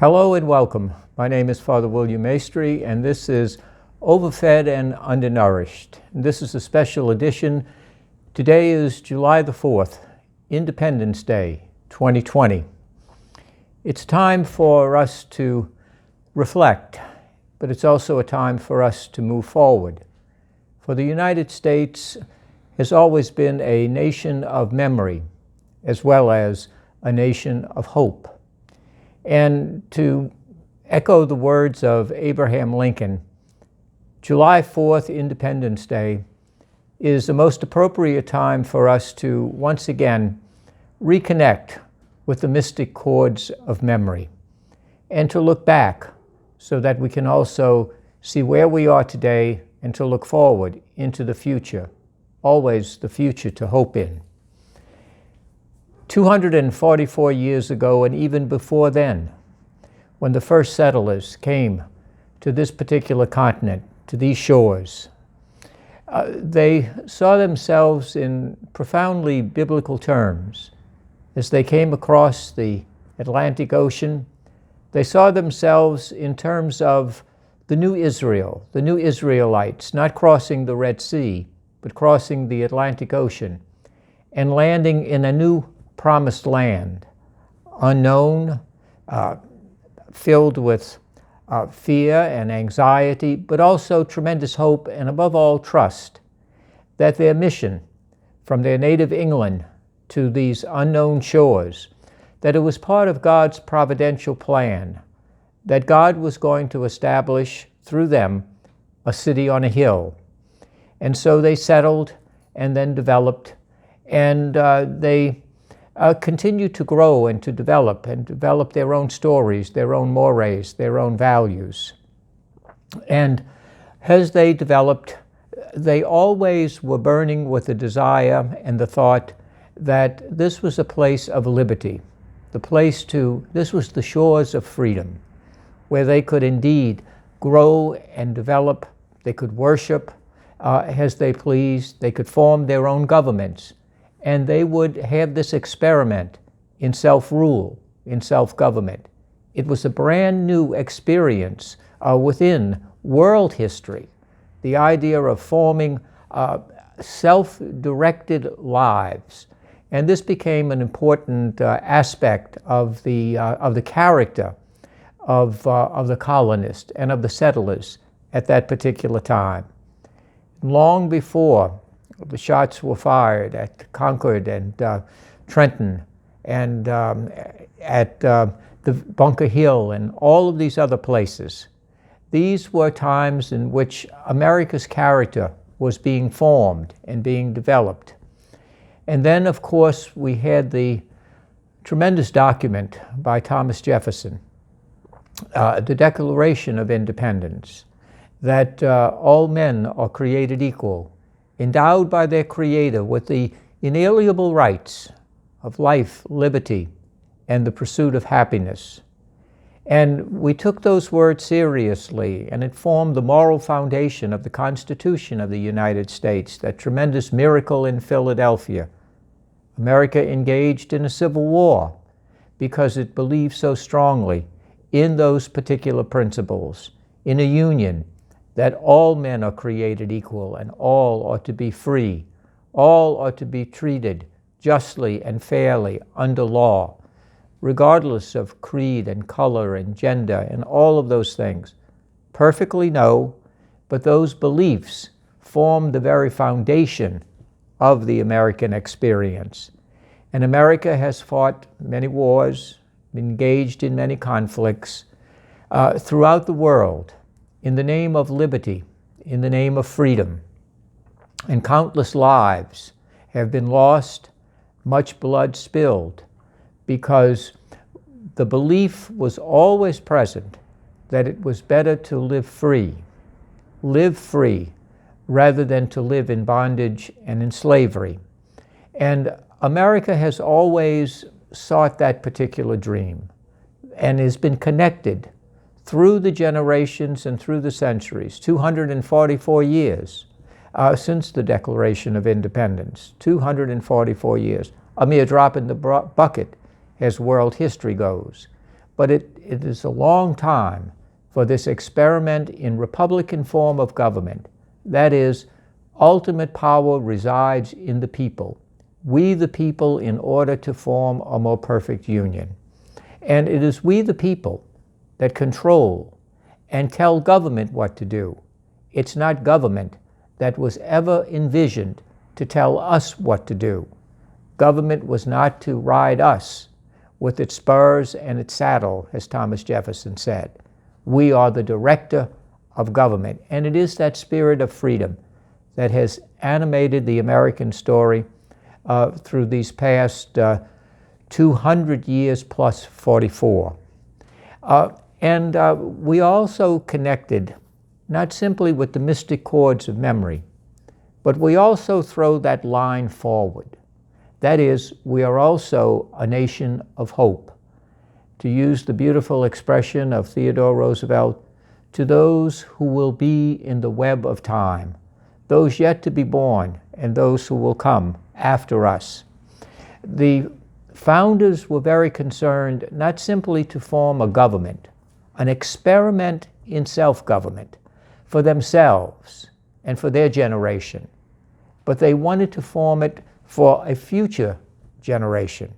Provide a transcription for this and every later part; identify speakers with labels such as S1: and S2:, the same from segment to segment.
S1: Hello and welcome. My name is Father William Maestri, and this is Overfed and Undernourished. This is a special edition. Today is July the 4th, Independence Day 2020. It's time for us to reflect, but it's also a time for us to move forward. For the United States has always been a nation of memory, as well as a nation of hope. And to echo the words of Abraham Lincoln, July 4th, Independence Day, is the most appropriate time for us to once again reconnect with the mystic chords of memory and to look back so that we can also see where we are today and to look forward into the future, always the future to hope in. 244 years ago, and even before then, when the first settlers came to this particular continent, to these shores, they saw themselves in profoundly biblical terms. As they came across the Atlantic Ocean, they saw themselves in terms of the new Israel, the new Israelites, not crossing the Red Sea, but crossing the Atlantic Ocean and landing in a new promised land, unknown, filled with fear and anxiety, but also tremendous hope and above all trust that their mission from their native England to these unknown shores, that it was part of God's providential plan, that God was going to establish through them a city on a hill. And so they settled and then developed, and they continue to grow and to develop their own stories, their own mores, their own values. And as they developed, they always were burning with the desire and the thought that this was a place of liberty, this was the shores of freedom, where they could indeed grow and develop, they could worship as they pleased, they could form their own governments, and they would have this experiment in self-rule, in self-government. It was a brand new experience within world history, the idea of forming self-directed lives. And this became an important aspect of the character of the colonists and of the settlers at that particular time. Long before the shots were fired at Concord and Trenton and at the Bunker Hill and all of these other places. These were times in which America's character was being formed and being developed. And then, of course, we had the tremendous document by Thomas Jefferson, the Declaration of Independence, that all men are created equal, endowed by their Creator with the inalienable rights of life, liberty, and the pursuit of happiness. And we took those words seriously, and it formed the moral foundation of the Constitution of the United States, that tremendous miracle in Philadelphia. America engaged in a civil war because it believed so strongly in those particular principles, in a union, that all men are created equal and all ought to be free. All ought to be treated justly and fairly under law, regardless of creed and color and gender and all of those things. Perfectly no, but those beliefs form the very foundation of the American experience. And America has fought many wars, engaged in many conflicts throughout the world, in the name of liberty, in the name of freedom. And countless lives have been lost, much blood spilled, because the belief was always present that it was better to live free, rather than to live in bondage and in slavery. And America has always sought that particular dream and has been connected through the generations and through the centuries, 244 years since the Declaration of Independence, 244 years, a mere drop in the bucket as world history goes. But it is a long time for this experiment in Republican form of government. That is, ultimate power resides in the people. We the people in order to form a more perfect union. And it is we the people that control and tell government what to do. It's not government that was ever envisioned to tell us what to do. Government was not to ride us with its spurs and its saddle, as Thomas Jefferson said. We are the director of government, and it is that spirit of freedom that has animated the American story through these past 200 years plus 44. And we also connected not simply with the mystic chords of memory, but we also throw that line forward. That is, we are also a nation of hope. To use the beautiful expression of Theodore Roosevelt, to those who will be in the web of time, those yet to be born and those who will come after us. The founders were very concerned not simply to form a government, an experiment in self-government for themselves and for their generation, but they wanted to form it for a future generation,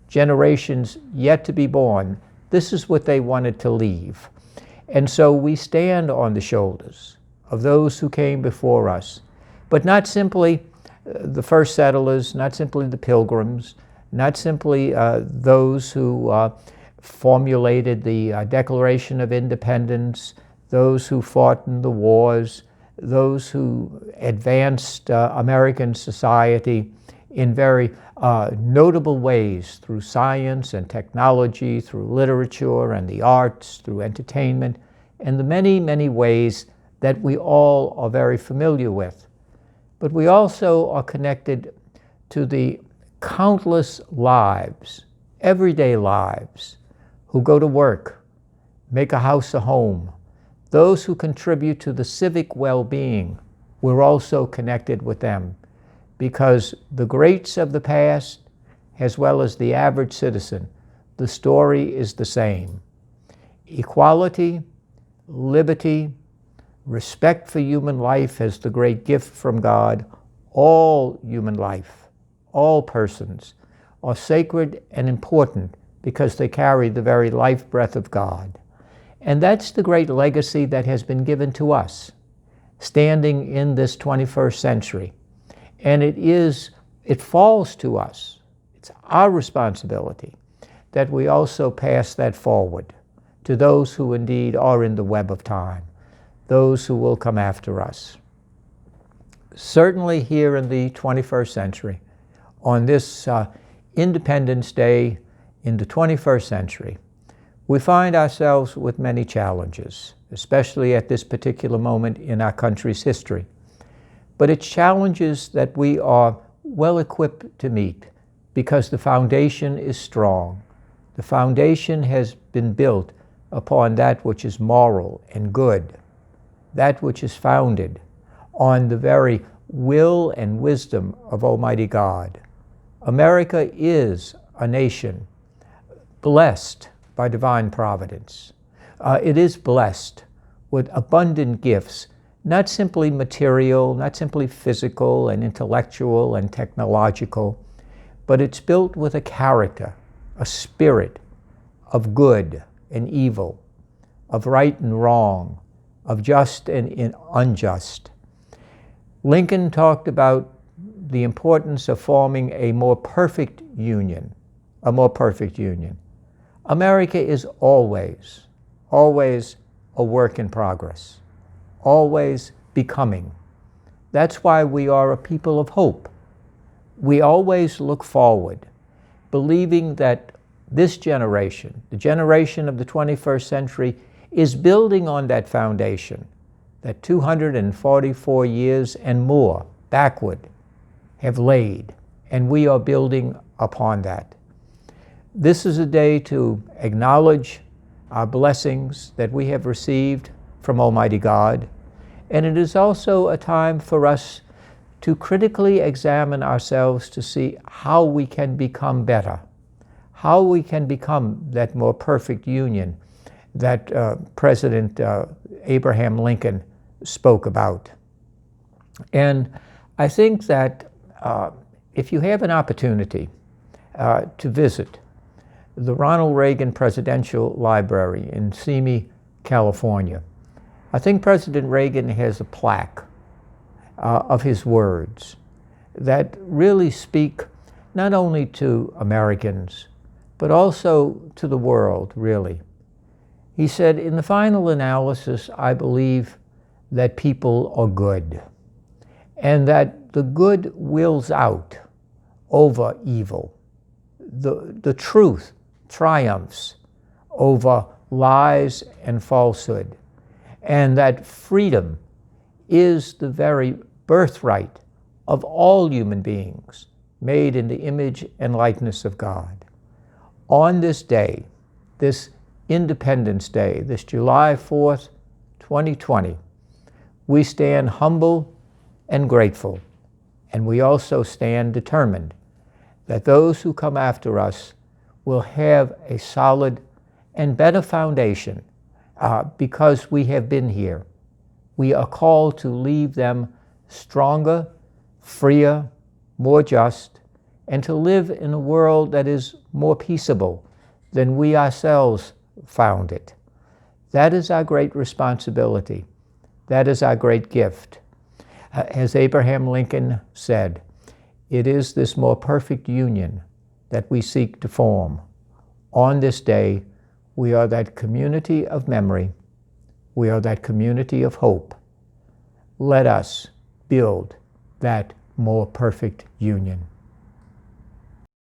S1: generations yet to be born. This is what they wanted to leave. And so we stand on the shoulders of those who came before us, but not simply the first settlers, not simply the pilgrims, not simply those who formulated the Declaration of Independence, those who fought in the wars, those who advanced American society in very notable ways through science and technology, through literature and the arts, through entertainment, and the many, many ways that we all are very familiar with. But we also are connected to the countless lives, everyday lives, who go to work, make a house a home, those who contribute to the civic well-being. We're also connected with them, because the greats of the past, as well as the average citizen, the story is the same. Equality, liberty, respect for human life as the great gift from God. All human life, all persons, are sacred and important because they carry the very life breath of God. And that's the great legacy that has been given to us, standing in this 21st century. And it falls to us, it's our responsibility, that we also pass that forward to those who indeed are in the web of time, those who will come after us. Certainly here in the 21st century, on this Independence Day in the 21st century, we find ourselves with many challenges, especially at this particular moment in our country's history. But it's challenges that we are well equipped to meet because the foundation is strong. The foundation has been built upon that which is moral and good, that which is founded on the very will and wisdom of Almighty God. America is a nation blessed by divine providence. It is blessed with abundant gifts, not simply material, not simply physical and intellectual and technological, but it's built with a character, a spirit of good and evil, of right and wrong, of just and unjust. Lincoln talked about the importance of forming a more perfect union, a more perfect union. America is always a work in progress, always becoming. That's why we are a people of hope. We always look forward, believing that this generation, the generation of the 21st century, is building on that foundation that 244 years and more backward have laid, and we are building upon that. This is a day to acknowledge our blessings that we have received from Almighty God, and it is also a time for us to critically examine ourselves to see how we can become better, how we can become that more perfect union that President Abraham Lincoln spoke about. And I think that if you have an opportunity to visit the Ronald Reagan Presidential Library in Simi, California, I think President Reagan has a plaque of his words that really speak not only to Americans, but also to the world, really. He said, in the final analysis, I believe that people are good, and that the good wills out over evil. The truth triumphs over lies and falsehood, and that freedom is the very birthright of all human beings made in the image and likeness of God. On this day, this Independence Day, this July 4th, 2020, we stand humble and grateful, and we also stand determined that those who come after us will have a solid and better foundation because we have been here. We are called to leave them stronger, freer, more just, and to live in a world that is more peaceable than we ourselves found it. That is our great responsibility. That is our great gift. As Abraham Lincoln said, it is this more perfect union that we seek to form. On this day, we are that community of memory. We are that community of hope. Let us build that more perfect union.